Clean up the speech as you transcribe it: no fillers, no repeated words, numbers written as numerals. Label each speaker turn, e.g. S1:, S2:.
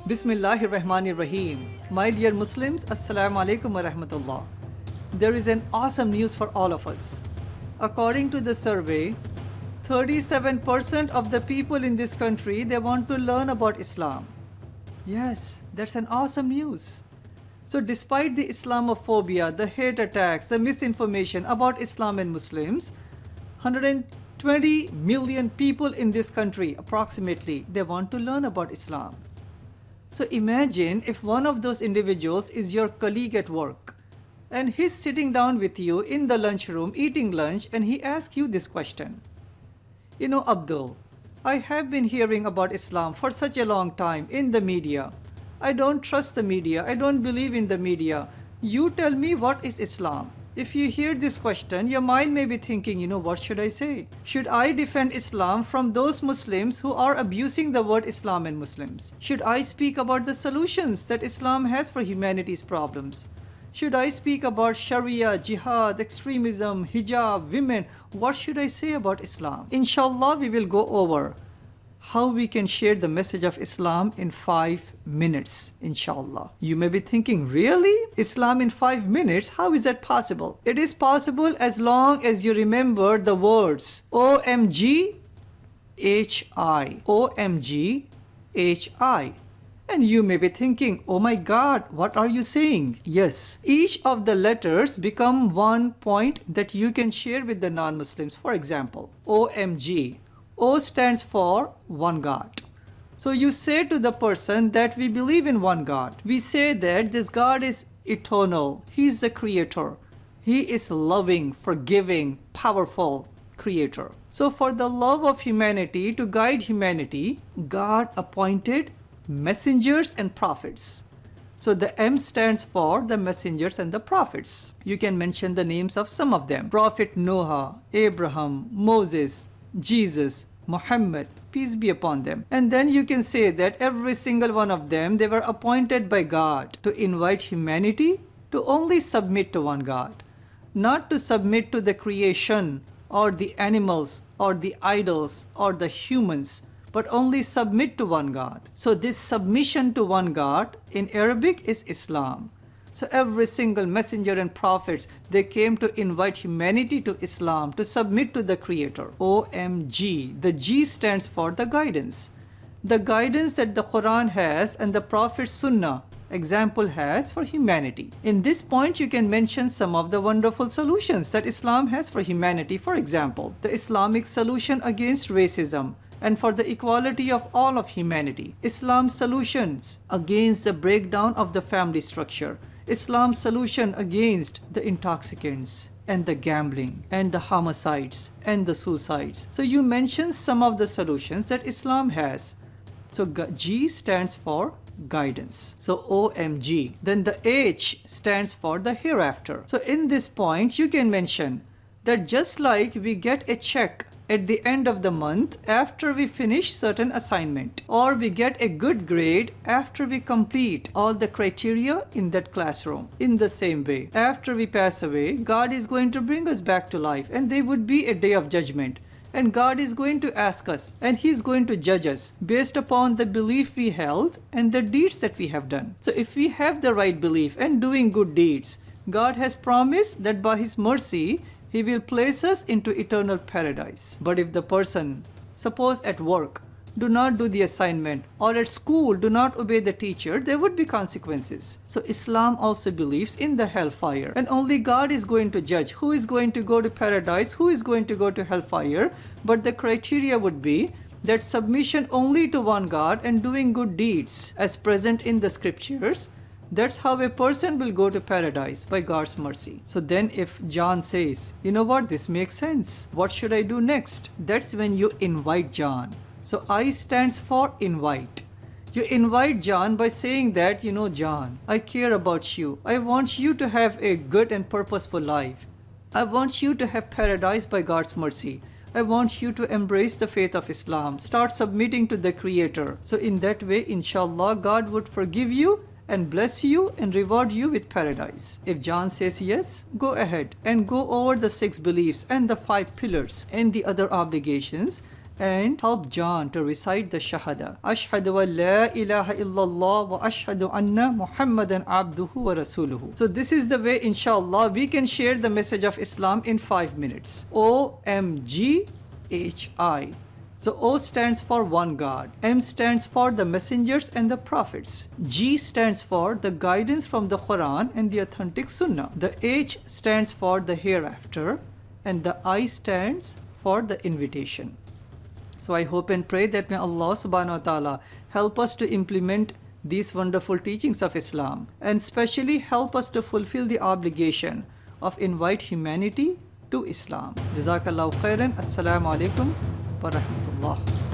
S1: Bismillahirrahmanirrahim. My dear Muslims, Assalamu alaikum wa rahmatullah. There is an awesome news for all of us. According to the survey, 37% of the people in this country, they want to learn about Islam. Yes, that's an awesome news. So despite the Islamophobia, the hate attacks, the misinformation about Islam and Muslims, 120 million people in this country, approximately, they want to learn about Islam. So imagine if one of those individuals is your colleague at work and he's sitting down with you in the lunchroom eating lunch and he asks you this question. You know, Abdul, I have been hearing about Islam for such a long time in the media. I don't trust the media. I don't believe in the media. You tell me, what is Islam? If you hear this question, your mind may be thinking, what should I say? Should I defend Islam from those Muslims who are abusing the word Islam and Muslims? Should I speak about the solutions that Islam has for humanity's problems? Should I speak about Sharia, jihad, extremism, hijab, women? What should I say about Islam? Inshallah, we will go over how we can share the message of Islam in 5 minutes, inshallah. You may be thinking, really? Islam in 5 minutes? How is that possible? It is possible as long as you remember the words OMG, HI, OMG, HI. And you may be thinking, oh my God, what are you saying? Yes, each of the letters become one point that you can share with the non-Muslims. For example, OMG. O stands for one God. So you say to the person that we believe in one God. We say that this God is eternal. He is the creator. He is loving, forgiving, powerful creator. So for the love of humanity, to guide humanity, God appointed messengers and prophets. So the M stands for the messengers and the prophets. You can mention the names of some of them. Prophet Noah, Abraham, Moses, Jesus, Muhammad, peace be upon them. And then you can say that every single one of them, they were appointed by God to invite humanity to only submit to one God, not to submit to the creation or the animals or the idols or the humans, but only submit to one God. So this submission to one God in Arabic is Islam. So every single messenger and prophets, they came to invite humanity to Islam, to submit to the Creator. OMG. The G stands for the guidance. The guidance that the Quran has and the Prophet's Sunnah example has for humanity. In this point, you can mention some of the wonderful solutions that Islam has for humanity. For example, the Islamic solution against racism and for the equality of all of humanity. Islam's solutions against the breakdown of the family structure. Islam's solution against the intoxicants and the gambling and the homicides and the suicides. So you mentioned some of the solutions that Islam has. So G stands for guidance. So OMG. Then the H stands for the hereafter. So in this point, you can mention that just like we get a check at the end of the month after we finish certain assignment, or we get a good grade after we complete all the criteria in that classroom. In the same way, after we pass away, God is going to bring us back to life and there would be a day of judgment. And God is going to ask us and He is going to judge us based upon the belief we held and the deeds that we have done. So if we have the right belief and doing good deeds, God has promised that by His mercy, He will place us into eternal paradise. But if the person, suppose at work, do not do the assignment, or at school do not obey the teacher, there would be consequences. So Islam also believes in the hellfire, and only God is going to judge who is going to go to paradise, who is going to go to hellfire. But the criteria would be that submission only to one God and doing good deeds as present in the scriptures. That's how a person will go to paradise by God's mercy. So then if John says, you know what, this makes sense. What should I do next? That's when you invite John. So I stands for invite. You invite John by saying that, John, I care about you. I want you to have a good and purposeful life. I want you to have paradise by God's mercy. I want you to embrace the faith of Islam. Start submitting to the Creator. So in that way, inshallah, God would forgive you and bless you and reward you with paradise. If John says yes, go ahead and go over the 6 beliefs and the 5 pillars and the other obligations and help John to recite the Shahada. Ashhadu an la ilaha illallah wa ashhadu anna Muhammadan abduhu wa rasuluhu. So this is the way, inshallah, we can share the message of Islam in 5 minutes. OMG HI. So O stands for one God, M stands for the messengers and the prophets, G stands for the guidance from the Quran and the authentic Sunnah, the H stands for the hereafter, and the I stands for the invitation. So I hope and pray that may Allah subhanahu wa ta'ala help us to implement these wonderful teachings of Islam, and especially help us to fulfill the obligation of invite humanity to Islam. Jazakallahu khairan. Assalamu alaikum wa rahmatullah.